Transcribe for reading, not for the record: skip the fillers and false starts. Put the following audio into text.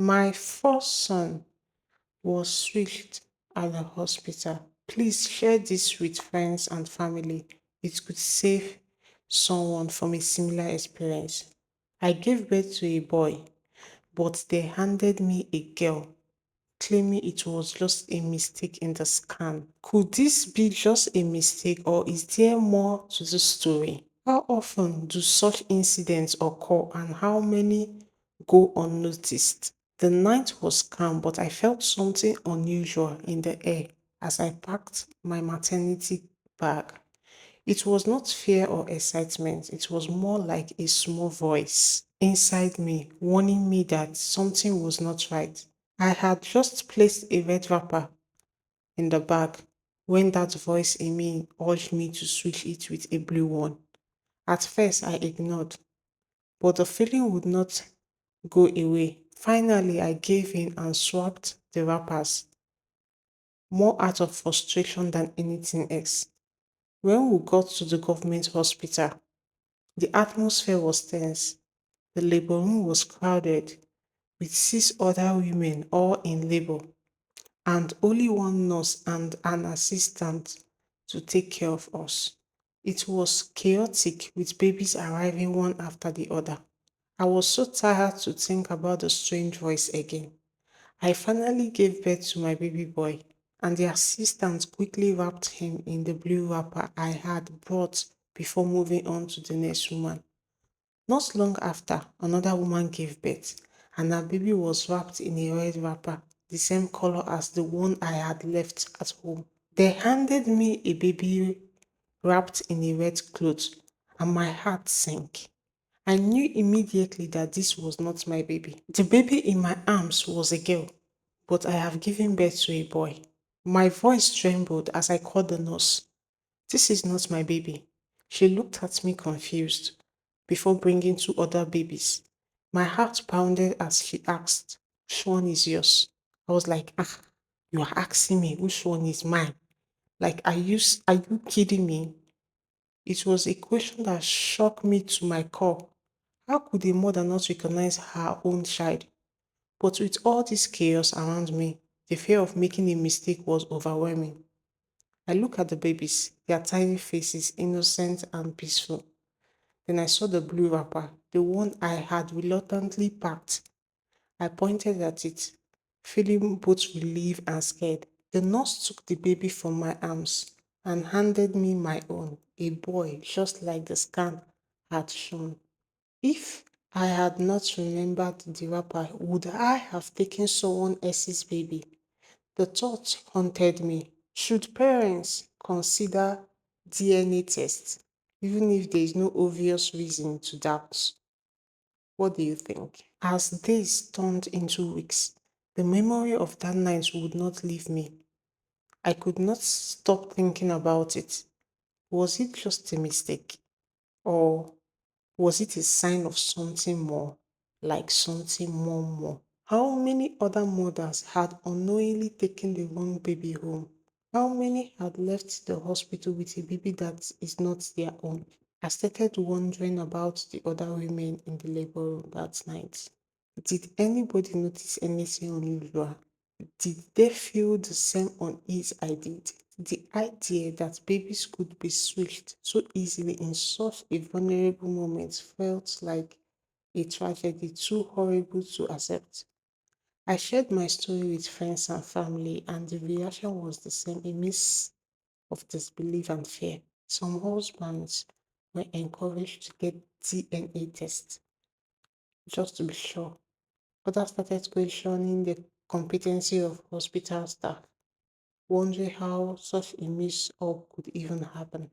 My first son was switched at the hospital. Please share this with friends and family. It could save someone from a similar experience. I gave birth to a boy, but they handed me a girl, claiming it was just a mistake in the scan. Could this be just a mistake or is there more to the story? How often do such incidents occur and how many go unnoticed? The night was calm, but I felt something unusual in the air as I packed my maternity bag. It was not fear or excitement, it was more like a small voice inside me warning me that something was not right. I had just placed a red wrapper in the bag when that voice in me urged me to switch it with a blue one. At first, I ignored, but the feeling would not go away. Finally, I gave in and swapped the wrappers, more out of frustration than anything else. When we got to the government hospital, the atmosphere was tense. The labor room was crowded with six other women all in labor and only one nurse and an assistant to take care of us. It was chaotic with babies arriving one after the other. I was so tired to think about the strange voice again. I finally gave birth to my baby boy, and the assistant quickly wrapped him in the blue wrapper I had brought before moving on to the next woman. Not long after, another woman gave birth, and her baby was wrapped in a red wrapper, the same color as the one I had left at home. They handed me a baby wrapped in a red cloth, and my heart sank. I knew immediately that this was not my baby. The baby in my arms was a girl, but I have given birth to a boy. My voice trembled as I called the nurse. This is not my baby. She looked at me confused before bringing two other babies. My heart pounded as she asked, which one is yours? I was like, you are asking me which one is mine? Like, are you kidding me? It was a question that shocked me to my core. How could a mother not recognize her own child? But with all this chaos around me, the fear of making a mistake was overwhelming. I looked at the babies, their tiny faces, innocent and peaceful. Then I saw the blue wrapper, the one I had reluctantly packed. I pointed at it, feeling both relieved and scared. The nurse took the baby from my arms and handed me my own, a boy just like the scan had shown. If I had not remembered the wrapper, would I have taken someone else's baby? The thought haunted me. Should parents consider DNA tests, even if there is no obvious reason to doubt? What do you think? As days turned into weeks, the memory of that night would not leave me. I could not stop thinking about it. Was it just a mistake? Or was it a sign of something more? Like something more? How many other mothers had unknowingly taken the wrong baby home? How many had left the hospital with a baby that is not their own? I started wondering about the other women in the labor room that night. Did anybody notice anything unusual? Did they feel the same unease I did? The idea that babies could be switched so easily in such a vulnerable moment felt like a tragedy too horrible to accept. I shared my story with friends and family, and the reaction was the same a mix of disbelief and fear. Some husbands were encouraged to get DNA tests just to be sure. Others started questioning the competency of hospital staff, wondering how such a mix-up could even happen.